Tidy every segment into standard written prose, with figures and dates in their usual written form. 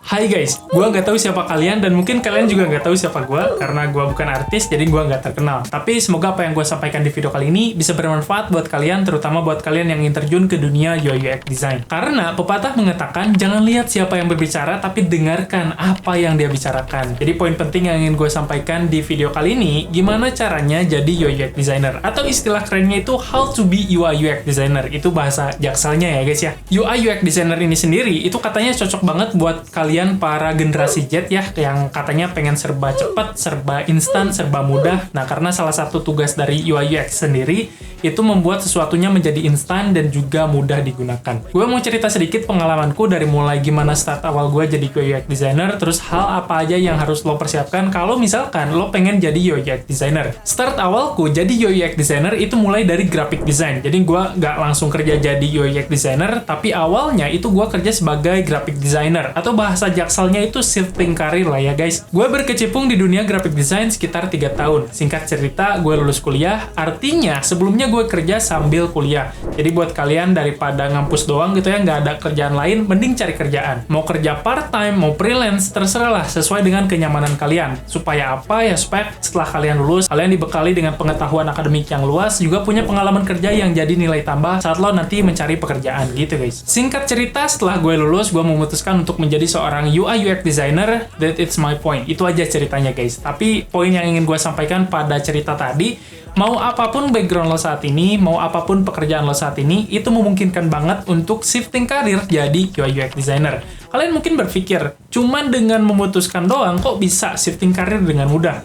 Hai guys, gue nggak tahu siapa kalian dan mungkin kalian juga nggak tahu siapa gue karena gue bukan artis jadi gue nggak terkenal. Tapi semoga apa yang gue sampaikan di video kali ini bisa bermanfaat buat kalian, terutama buat kalian yang ingin terjun ke dunia UI UX design. Karena pepatah mengatakan jangan lihat siapa yang berbicara tapi dengarkan apa yang dia bicarakan. Jadi poin penting yang ingin gue sampaikan di video kali ini, gimana caranya jadi UI UX designer atau istilah kerennya itu how to be UI UX designer. Itu bahasa jakselnya ya guys ya. UI UX designer ini sendiri itu katanya cocok banget buat kalian para generasi Z ya, yang katanya pengen serba cepat, serba instan, serba mudah. Nah, karena salah satu tugas dari UI UX sendiri itu membuat sesuatunya menjadi instan dan juga mudah digunakan. Gue mau cerita sedikit pengalamanku dari mulai gimana start awal gue jadi UI UX designer, terus hal apa aja yang harus lo persiapkan kalau misalkan lo pengen jadi UI UX designer. Start awalku jadi UI UX designer itu mulai dari graphic design. Jadi gue nggak langsung kerja jadi UI UX designer, tapi awalnya itu gue kerja sebagai graphic designer atau bahasa jakselnya itu shifting karir lah ya guys. Gue berkecimpung di dunia graphic design sekitar 3 tahun. Singkat cerita, gue lulus kuliah, artinya sebelumnya gue kerja sambil kuliah. Jadi buat kalian daripada ngampus doang gitu ya, nggak ada kerjaan lain, mending cari kerjaan. Mau kerja part-time, mau freelance, terserah lah, sesuai dengan kenyamanan kalian. Supaya apa ya, supaya setelah kalian lulus, kalian dibekali dengan pengetahuan akademik yang luas, juga punya pengalaman kerja yang jadi nilai tambah saat lo nanti mencari pekerjaan gitu guys. Singkat cerita, setelah gue lulus, gue memutuskan untuk menjadi seorang UI UX designer. That it's my point. Itu aja ceritanya guys. Tapi poin yang ingin gue sampaikan pada cerita tadi, mau apapun background lo saat ini, mau apapun pekerjaan lo saat ini, itu memungkinkan banget untuk shifting karir jadi UI UX designer. Kalian mungkin berpikir, cuman dengan memutuskan doang kok bisa shifting karir dengan mudah?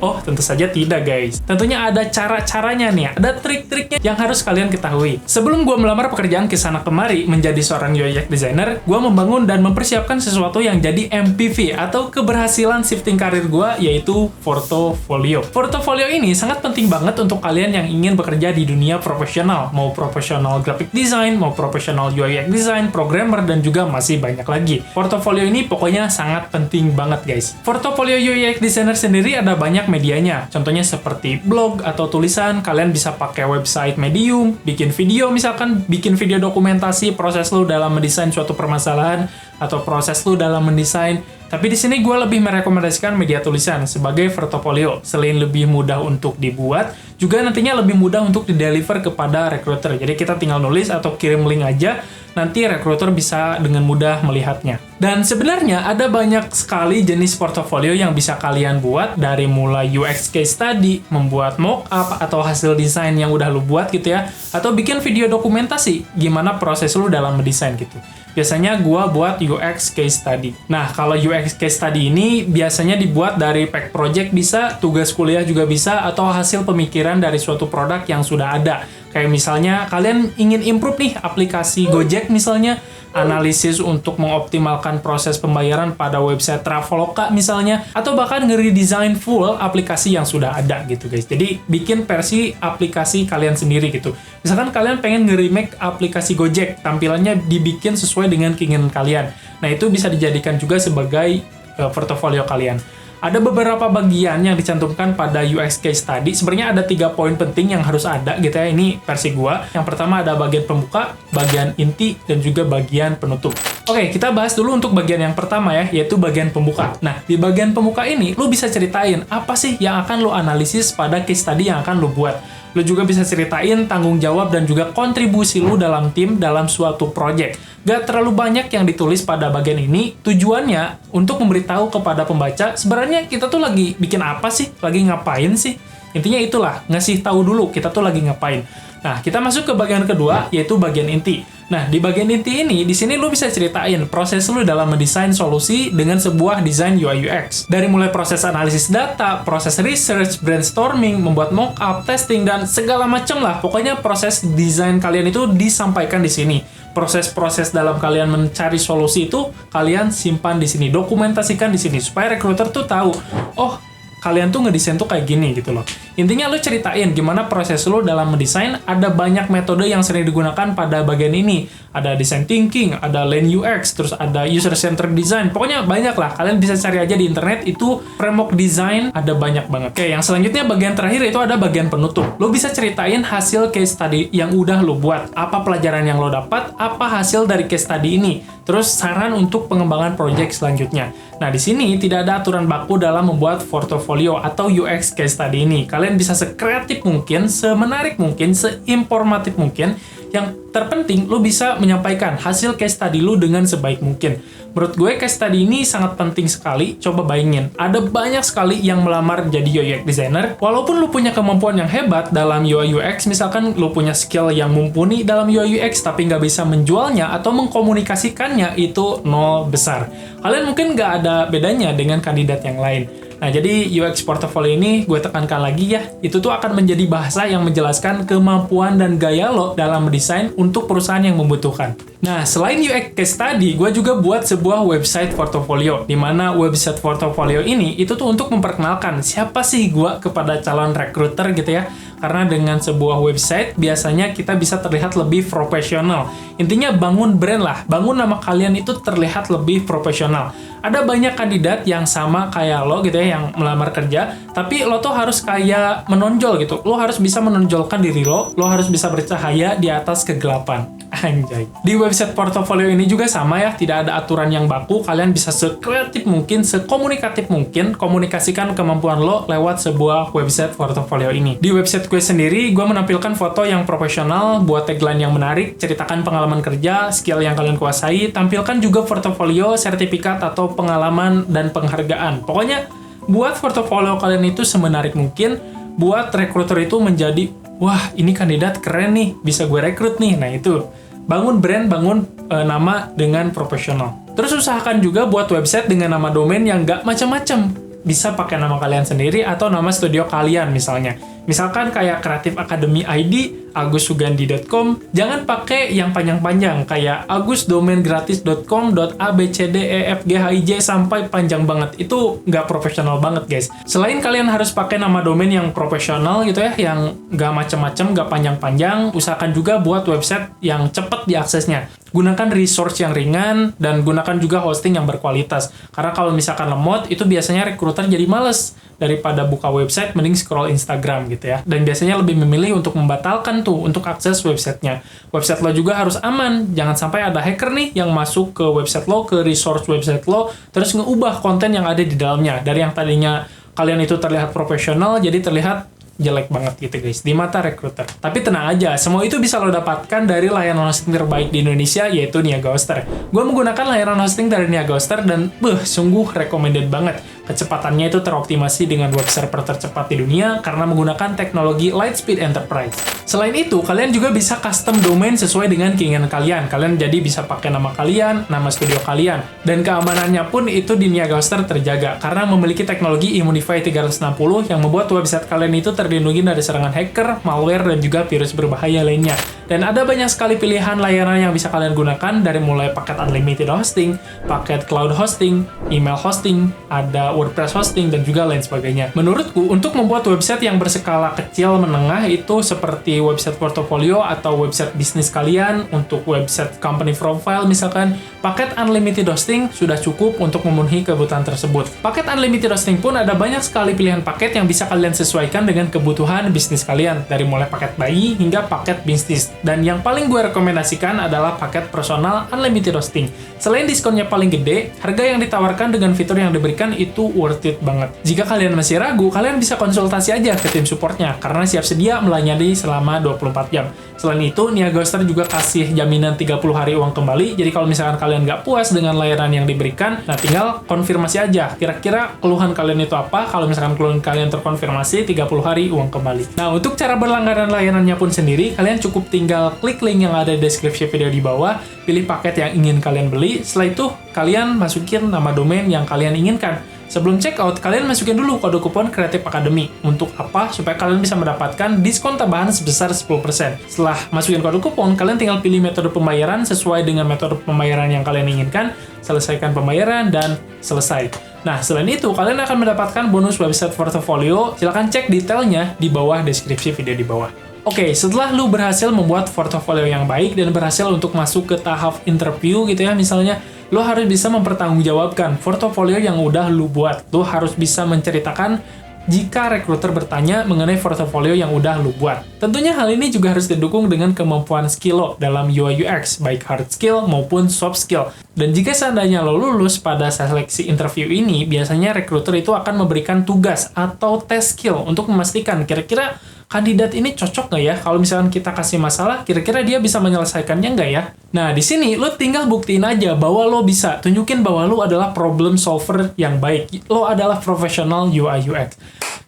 Oh, tentu saja tidak guys. Tentunya ada cara-caranya nih, ada trik-triknya yang harus kalian ketahui. Sebelum gue melamar pekerjaan ke sana kemari menjadi seorang UI UX designer, gue membangun dan mempersiapkan sesuatu yang jadi MPV atau keberhasilan shifting karir gue, yaitu portofolio. Portofolio ini sangat penting banget untuk kalian yang ingin bekerja di dunia profesional, mau profesional graphic design, mau profesional UI UX design, programmer, dan juga masih banyak lagi. Portofolio ini pokoknya sangat penting banget guys. Portofolio UI UX designer sendiri ada banyak medianya, contohnya seperti blog atau tulisan. Kalian bisa pakai website Medium, bikin video, misalkan bikin video dokumentasi proses lu dalam mendesain suatu permasalahan atau proses lu dalam mendesain. Tapi di sini gue lebih merekomendasikan media tulisan sebagai portofolio. Selain lebih mudah untuk dibuat, juga nantinya lebih mudah untuk di-deliver kepada recruiter. Jadi kita tinggal nulis atau kirim link aja, nanti recruiter bisa dengan mudah melihatnya. Dan sebenarnya ada banyak sekali jenis portofolio yang bisa kalian buat, dari mulai UX case study, membuat mock-up atau hasil desain yang udah lu buat gitu ya, atau bikin video dokumentasi gimana proses lu dalam mendesain gitu. Biasanya gua buat UX case study. Nah, kalau UX case study ini biasanya dibuat dari pack project bisa, tugas kuliah juga bisa, atau hasil pemikiran dari suatu produk yang sudah ada. Kayak misalnya kalian ingin improve nih aplikasi Gojek misalnya, analisis untuk mengoptimalkan proses pembayaran pada website Traveloka misalnya, atau bahkan nge-redesign full aplikasi yang sudah ada gitu guys. Jadi bikin versi aplikasi kalian sendiri gitu. Misalkan kalian pengen nge-remake aplikasi Gojek, tampilannya dibikin sesuai dengan keinginan kalian. Nah, itu bisa dijadikan juga sebagai portofolio kalian. Ada beberapa bagian yang dicantumkan pada UX case study. Sebenarnya ada 3 poin penting yang harus ada gitu ya. Ini versi gua. Yang pertama ada bagian pembuka, bagian inti, dan juga bagian penutup. Oke, kita bahas dulu untuk bagian yang pertama ya, yaitu bagian pembuka. Nah, di bagian pembuka ini, lu bisa ceritain apa sih yang akan lu analisis pada case study yang akan lu buat. Lu juga bisa ceritain tanggung jawab dan juga kontribusi lu dalam tim dalam suatu project. Gak terlalu banyak yang ditulis pada bagian ini, tujuannya untuk memberitahu kepada pembaca sebenarnya kita tuh lagi bikin apa sih, lagi ngapain sih. Intinya itulah, ngasih tahu dulu kita tuh lagi ngapain. Nah, kita masuk ke bagian kedua, yaitu bagian inti. Nah, di bagian inti ini, di sini lu bisa ceritain proses lu dalam mendesain solusi dengan sebuah desain UI UX. Dari mulai proses analisis data, proses research, brainstorming, membuat mock-up, testing, dan segala macam lah. Pokoknya proses desain kalian itu disampaikan di sini. Proses-proses dalam kalian mencari solusi itu kalian simpan di sini, dokumentasikan di sini supaya recruiter tuh tahu, oh, kalian tuh ngedesain tuh kayak gini gitu loh. Intinya lu ceritain gimana proses lu dalam mendesain. Ada banyak metode yang sering digunakan pada bagian ini. Ada design thinking, ada Lean UX, terus ada user centered design. Pokoknya banyak lah. Kalian bisa cari aja di internet, itu framework design ada banyak banget. Oke, yang selanjutnya bagian terakhir itu ada bagian penutup. Lu bisa ceritain hasil case study yang udah lu buat. Apa pelajaran yang lo dapat, apa hasil dari case study ini. Terus saran untuk pengembangan project selanjutnya. Nah, di sini tidak ada aturan baku dalam membuat portofolio atau UX case study ini. Kalian bisa sekreatif mungkin, semenarik mungkin, seinformatif mungkin. Yang terpenting, lu bisa menyampaikan hasil case study lu dengan sebaik mungkin. Menurut gue, case study ini sangat penting sekali. Coba bayangin, ada banyak sekali yang melamar jadi UX designer. Walaupun lu punya kemampuan yang hebat dalam UI UX, misalkan lu punya skill yang mumpuni dalam UI UX, tapi nggak bisa menjualnya atau mengkomunikasikannya, itu nol besar. Kalian mungkin nggak ada bedanya dengan kandidat yang lain. Nah, jadi UX portfolio ini gue tekankan lagi ya, itu tuh akan menjadi bahasa yang menjelaskan kemampuan dan gaya lo dalam mendesain untuk perusahaan yang membutuhkan. Nah, selain UX case study, gue juga buat sebuah website portfolio, di mana website portfolio ini itu tuh untuk memperkenalkan siapa sih gue kepada calon recruiter gitu ya. Karena dengan sebuah website, biasanya kita bisa terlihat lebih profesional. Intinya bangun brand lah, bangun nama kalian itu terlihat lebih profesional. Ada banyak kandidat yang sama kayak lo gitu ya, yang melamar kerja, tapi lo tuh harus kayak menonjol gitu. Lo harus bisa menonjolkan diri lo harus bisa bercahaya di atas kegelapan. Anjay. Di website portfolio ini juga sama ya, tidak ada aturan yang baku. Kalian bisa sekreatif mungkin, sekomunikatif mungkin, komunikasikan kemampuan lo lewat sebuah website portfolio ini. Di website gue sendiri, gue menampilkan foto yang profesional, buat tagline yang menarik, ceritakan pengalaman kerja, skill yang kalian kuasai, tampilkan juga portofolio, sertifikat, atau pengalaman dan penghargaan. Pokoknya, buat portofolio kalian itu semenarik mungkin, buat rekruter itu menjadi, wah ini kandidat keren nih, bisa gue rekrut nih. Nah itu, bangun brand, bangun nama dengan profesional. Terus usahakan juga buat website dengan nama domain yang nggak macam-macam. Bisa pakai nama kalian sendiri atau nama studio kalian misalnya. Misalkan kayak Creative Academy ID, agussugandi.com. Jangan pakai yang panjang-panjang kayak agusdomaingratis.com.abcdefghij sampai panjang banget. Itu nggak profesional banget, guys. Selain kalian harus pakai nama domain yang profesional gitu ya, yang nggak macam-macam, nggak panjang-panjang, usahakan juga buat website yang cepat diaksesnya. Gunakan resource yang ringan dan gunakan juga hosting yang berkualitas. Karena kalau misalkan lemot, itu biasanya recruiter jadi males. Daripada buka website, mending scroll Instagram gitu ya. Dan biasanya lebih memilih untuk membatalkan tuh untuk akses websitenya. Website lo juga harus aman. Jangan sampai ada hacker nih yang masuk ke website lo, ke resource website lo, terus ngeubah konten yang ada di dalamnya. Dari yang tadinya kalian itu terlihat profesional, jadi terlihat jelek banget gitu guys, di mata recruiter. Tapi tenang aja, semua itu bisa lo dapatkan dari layanan hosting terbaik di Indonesia, yaitu Niaga Hoster. Gue menggunakan layanan hosting dari Niaga Hoster dan sungguh recommended banget. Kecepatannya itu teroptimasi dengan web server tercepat di dunia karena menggunakan teknologi Lightspeed Enterprise. Selain itu, kalian juga bisa custom domain sesuai dengan keinginan kalian. Kalian jadi bisa pakai nama kalian, nama studio kalian. Dan keamanannya pun itu di Niaga Hoster terjaga karena memiliki teknologi Immunify 360 yang membuat website kalian itu terlindungi dari serangan hacker, malware, dan juga virus berbahaya lainnya. Dan ada banyak sekali pilihan layanan yang bisa kalian gunakan, dari mulai paket unlimited hosting, paket cloud hosting, email hosting, ada WordPress hosting, dan juga lain sebagainya. Menurutku, untuk membuat website yang berskala kecil menengah itu seperti website portfolio atau website bisnis kalian, untuk website company profile misalkan, paket unlimited hosting sudah cukup untuk memenuhi kebutuhan tersebut. Paket unlimited hosting pun ada banyak sekali pilihan paket yang bisa kalian sesuaikan dengan kebutuhan bisnis kalian, dari mulai paket bayi hingga paket bisnis. Dan yang paling gue rekomendasikan adalah paket personal unlimited hosting. Selain diskonnya paling gede, harga yang ditawarkan dengan fitur yang diberikan itu worth it banget. Jika kalian masih ragu, kalian bisa konsultasi aja ke tim supportnya, karena siap sedia melayani selama 24 jam. Selain itu, Niaga Hoster juga kasih jaminan 30 hari uang kembali, jadi kalau misalkan kalian nggak puas dengan layanan yang diberikan, nah tinggal konfirmasi aja, kira-kira keluhan kalian itu apa. Kalau misalkan keluhan kalian terkonfirmasi, 30 hari uang kembali. Nah, untuk cara berlangganan layanannya pun sendiri, kalian cukup tinggal klik link yang ada di deskripsi video di bawah, pilih paket yang ingin kalian beli, setelah itu kalian masukin nama domain yang kalian inginkan. Sebelum check out, kalian masukin dulu kode kupon Creative Academy. Untuk apa? Supaya kalian bisa mendapatkan diskon tambahan sebesar 10%. Setelah masukin kode kupon, kalian tinggal pilih metode pembayaran sesuai dengan metode pembayaran yang kalian inginkan, selesaikan pembayaran, dan selesai. Nah, selain itu, kalian akan mendapatkan bonus website portofolio. Silahkan cek detailnya di bawah deskripsi video di bawah. Oke, setelah lu berhasil membuat portofolio yang baik dan berhasil untuk masuk ke tahap interview gitu ya, misalnya, lu harus bisa mempertanggungjawabkan portofolio yang udah lu buat. Lu harus bisa menceritakan jika rekruter bertanya mengenai portofolio yang udah lu buat. Tentunya hal ini juga harus didukung dengan kemampuan skill lo dalam UI UX, baik hard skill maupun soft skill. Dan jika seandainya lo lulus pada seleksi interview ini, biasanya rekruter itu akan memberikan tugas atau tes skill untuk memastikan kira-kira kandidat ini cocok nggak ya? Kalau misalkan kita kasih masalah, kira-kira dia bisa menyelesaikannya nggak ya? Nah, di sini lo tinggal buktiin aja bahwa lo bisa. Tunjukin bahwa lo adalah problem solver yang baik. Lo adalah profesional UI UX.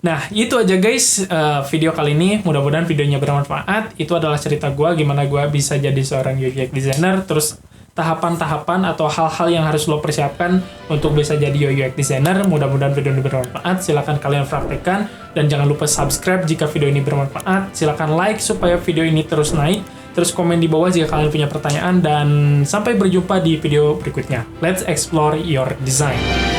Nah, itu aja guys video kali ini. Mudah-mudahan videonya bermanfaat. Itu adalah cerita gue gimana gue bisa jadi seorang UI UX designer. Terus tahapan-tahapan atau hal-hal yang harus lo persiapkan untuk bisa jadi UI UX designer. Mudah-mudahan video ini bermanfaat. Silakan kalian praktekkan dan jangan lupa subscribe jika video ini bermanfaat. Silakan like supaya video ini terus naik. Terus komen di bawah jika kalian punya pertanyaan dan sampai berjumpa di video berikutnya. Let's explore your design.